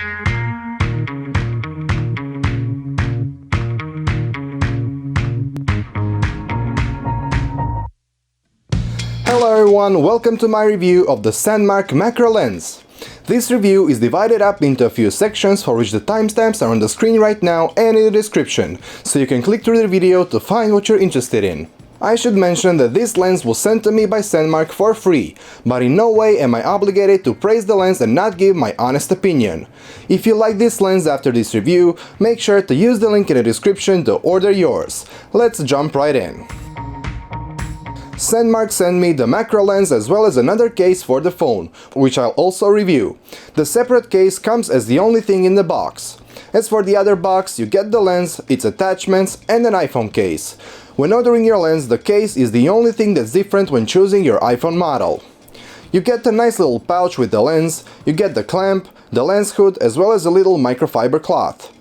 Hello everyone, welcome to my review of the SANDMARC Macro Lens. This review is divided up into a few sections for which the timestamps are on the screen right now and in the description, so you can click through the video to find what you're interested in. I should mention that this lens was sent to me by SANDMARC for free, but in no way am I obligated to praise the lens and not give my honest opinion. If you like this lens after this review, make sure to use the link in the description to order yours. Let's jump right in. SANDMARC sent me the macro lens as well as another case for the phone, which I'll also review. The separate case comes as the only thing in the box. As for the other box, you get the lens, its attachments, and an iPhone case. When ordering your lens, the case is the only thing that's different when choosing your iPhone model. You get a nice little pouch with the lens, you get the clamp, the lens hood, as well as a little microfiber cloth.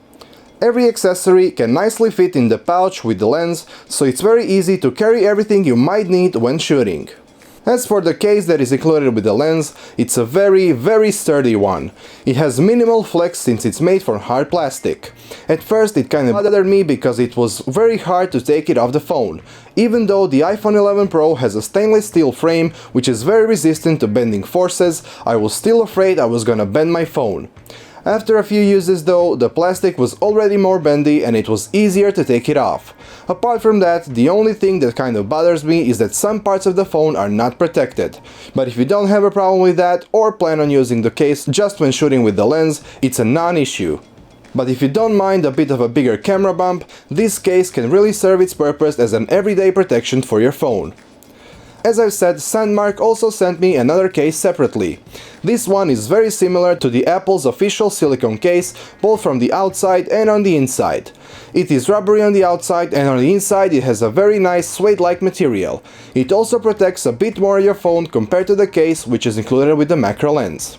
Every accessory can nicely fit in the pouch with the lens, so it's very easy to carry everything you might need when shooting. As for the case that is included with the lens, it's a very sturdy one. It has minimal flex since it's made from hard plastic. At first it kind of bothered me because it was very hard to take it off the phone. Even though the iPhone 11 Pro has a stainless steel frame which is very resistant to bending forces, I was still afraid I was gonna bend my phone. After a few uses though, the plastic was already more bendy and it was easier to take it off. Apart from that, the only thing that kind of bothers me is that some parts of the phone are not protected. But if you don't have a problem with that or plan on using the case just when shooting with the lens, it's a non-issue. But if you don't mind a bit of a bigger camera bump, this case can really serve its purpose as an everyday protection for your phone. As I've said, SANDMARC also sent me another case separately. This one is very similar to the Apple's official silicone case, both from the outside and on the inside. It is rubbery on the outside and on the inside it has a very nice suede-like material. It also protects a bit more your phone compared to the case which is included with the macro lens.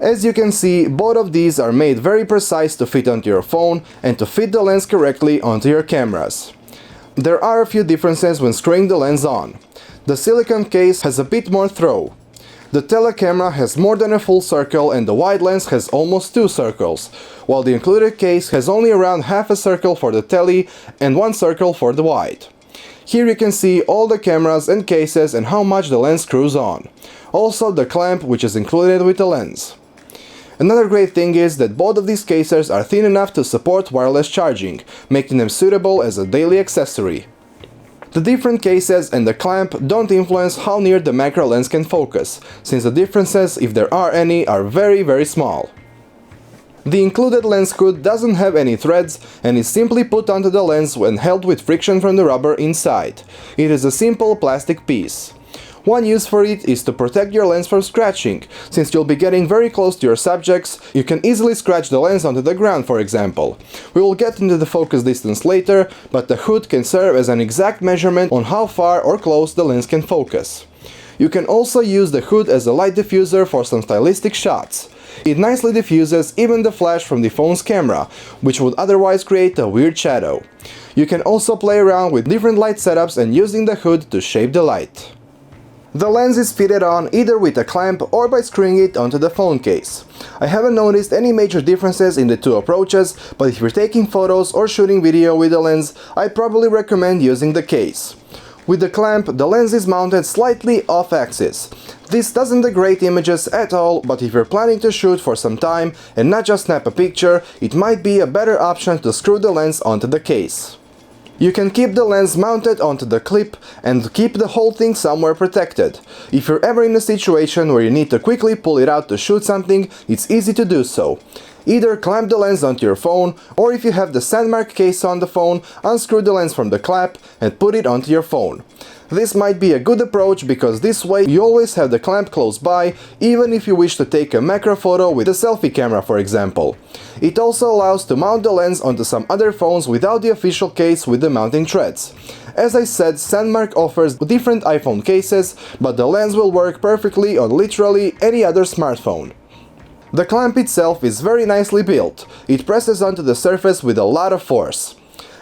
As you can see, both of these are made very precise to fit onto your phone and to fit the lens correctly onto your cameras. There are a few differences when screwing the lens on. The silicone case has a bit more throw. The telecamera has more than a full circle and the wide lens has almost 2 circles, while the included case has only around half a circle for the tele and 1 circle for the wide. Here you can see all the cameras and cases and how much the lens screws on. Also the clamp which is included with the lens. Another great thing is that both of these cases are thin enough to support wireless charging, making them suitable as a daily accessory. The different cases and the clamp don't influence how near the macro lens can focus, since the differences, if there are any, are very small. The included lens hood doesn't have any threads and is simply put onto the lens when held with friction from the rubber inside. It is a simple plastic piece. One use for it is to protect your lens from scratching. Since you'll be getting very close to your subjects, you can easily scratch the lens onto the ground, for example. We will get into the focus distance later, but the hood can serve as an exact measurement on how far or close the lens can focus. You can also use the hood as a light diffuser for some stylistic shots. It nicely diffuses even the flash from the phone's camera, which would otherwise create a weird shadow. You can also play around with different light setups and using the hood to shape the light. The lens is fitted on either with a clamp or by screwing it onto the phone case. I haven't noticed any major differences in the two approaches, but if you're taking photos or shooting video with the lens, I probably recommend using the case. With the clamp, the lens is mounted slightly off-axis. This doesn't degrade images at all, but if you're planning to shoot for some time and not just snap a picture, it might be a better option to screw the lens onto the case. You can keep the lens mounted onto the clip and keep the whole thing somewhere protected. If you're ever in a situation where you need to quickly pull it out to shoot something, it's easy to do so. Either clamp the lens onto your phone, or if you have the SANDMARC case on the phone, unscrew the lens from the clamp and put it onto your phone. This might be a good approach because this way you always have the clamp close by, even if you wish to take a macro photo with a selfie camera, for example. It also allows to mount the lens onto some other phones without the official case with the mounting threads. As I said, SANDMARC offers different iPhone cases, but the lens will work perfectly on literally any other smartphone. The clamp itself is very nicely built. It presses onto the surface with a lot of force.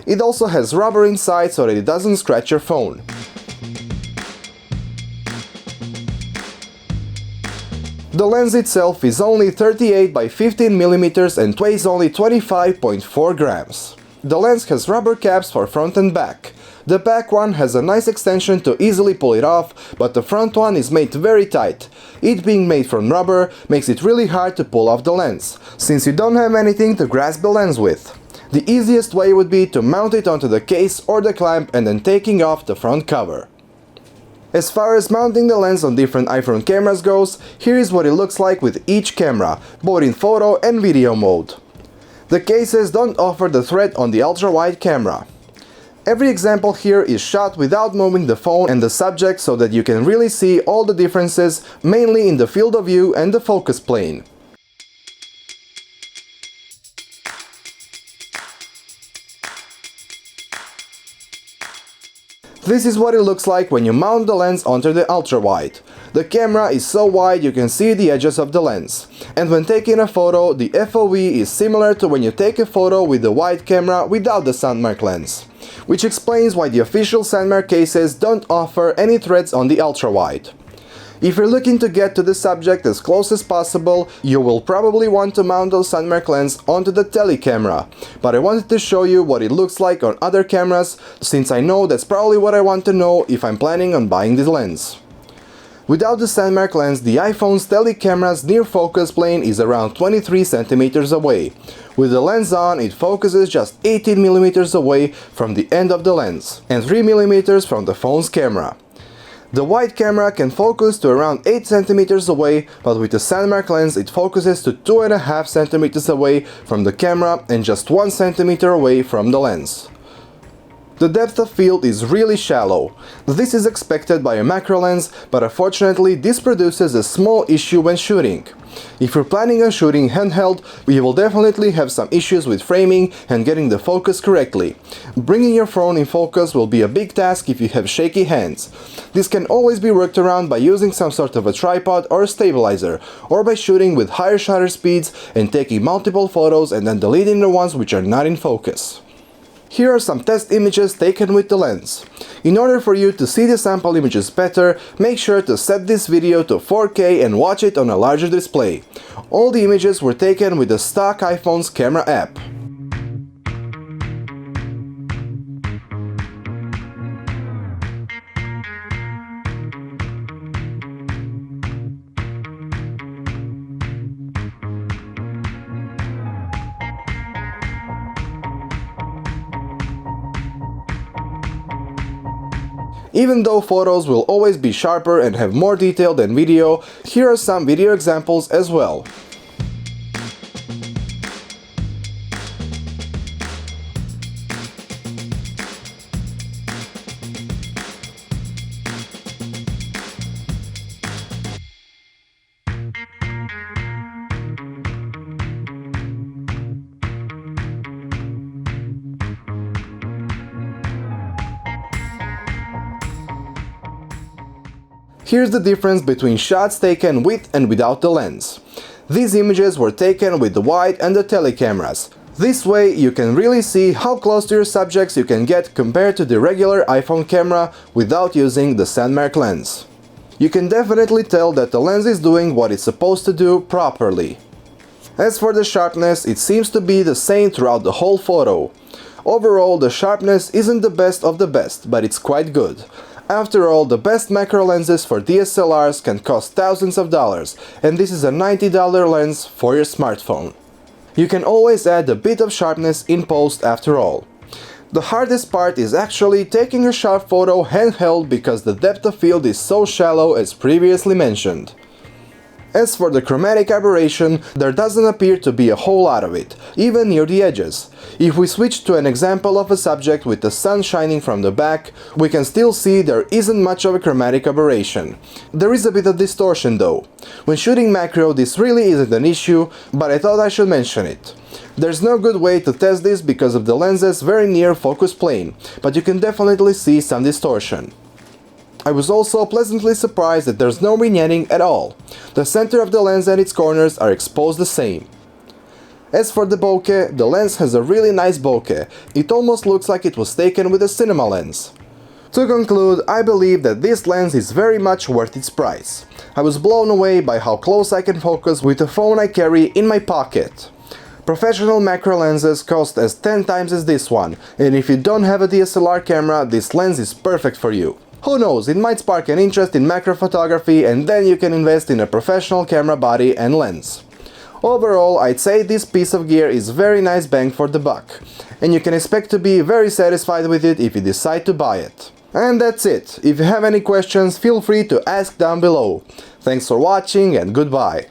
It also has rubber inside so that it doesn't scratch your phone. The lens itself is only 38 by 15 mm and weighs only 25.4 grams. The lens has rubber caps for front and back. The back one has a nice extension to easily pull it off, but the front one is made very tight. It being made from rubber makes it really hard to pull off the lens, since you don't have anything to grasp the lens with. The easiest way would be to mount it onto the case or the clamp and then taking off the front cover. As far as mounting the lens on different iPhone cameras goes, here is what it looks like with each camera, both in photo and video mode. The cases don't offer the thread on the ultra-wide camera. Every example here is shot without moving the phone and the subject so that you can really see all the differences, mainly in the field of view and the focus plane. This is what it looks like when you mount the lens onto the ultra-wide. The camera is so wide you can see the edges of the lens. And when taking a photo, the FOV is similar to when you take a photo with the wide camera without the SANDMARC lens. Which explains why the official SANDMARC cases don't offer any threads on the ultra-wide. If you're looking to get to the subject as close as possible, you will probably want to mount the SANDMARC lens onto the tele camera, but I wanted to show you what it looks like on other cameras, since I know that's probably what I want to know if I'm planning on buying this lens. Without the SANDMARC lens, the iPhone's tele camera's near focus plane is around 23 cm away. With the lens on, it focuses just 18 mm away from the end of the lens, and 3 mm from the phone's camera. The wide camera can focus to around 8 cm away, but with the SANDMARC lens it focuses to 2.5 cm away from the camera and just 1 cm away from the lens. The depth of field is really shallow. This is expected by a macro lens, but unfortunately this produces a small issue when shooting. If you're planning on shooting handheld, you will definitely have some issues with framing and getting the focus correctly. Bringing your phone in focus will be a big task if you have shaky hands. This can always be worked around by using some sort of a tripod or a stabilizer, or by shooting with higher shutter speeds and taking multiple photos and then deleting the ones which are not in focus. Here are some test images taken with the lens. In order for you to see the sample images better, make sure to set this video to 4K and watch it on a larger display. All the images were taken with the stock iPhone's camera app. Even though photos will always be sharper and have more detail than video, here are some video examples as well. Here's the difference between shots taken with and without the lens. These images were taken with the wide and the tele cameras. This way you can really see how close to your subjects you can get compared to the regular iPhone camera without using the SANDMARC lens. You can definitely tell that the lens is doing what it's supposed to do properly. As for the sharpness, it seems to be the same throughout the whole photo. Overall, the sharpness isn't the best of the best, but it's quite good. After all, the best macro lenses for DSLRs can cost thousands of dollars, and this is a $90 lens for your smartphone. You can always add a bit of sharpness in post after all. The hardest part is actually taking a sharp photo handheld because the depth of field is so shallow as previously mentioned. As for the chromatic aberration, there doesn't appear to be a whole lot of it, even near the edges. If we switch to an example of a subject with the sun shining from the back, we can still see there isn't much of a chromatic aberration. There is a bit of distortion though. When shooting macro, this really isn't an issue, but I thought I should mention it. There's no good way to test this because of the lens's very near focus plane, but you can definitely see some distortion. I was also pleasantly surprised that there's no vignetting at all. The center of the lens and its corners are exposed the same. As for the bokeh, the lens has a really nice bokeh. It almost looks like it was taken with a cinema lens. To conclude, I believe that this lens is very much worth its price. I was blown away by how close I can focus with a phone I carry in my pocket. Professional macro lenses cost as 10 times as this one, and if you don't have a DSLR camera, this lens is perfect for you. Who knows, it might spark an interest in macro photography and then you can invest in a professional camera body and lens. Overall, I'd say this piece of gear is very nice bang for the buck, and you can expect to be very satisfied with it if you decide to buy it. And that's it. If you have any questions, feel free to ask down below. Thanks for watching and goodbye.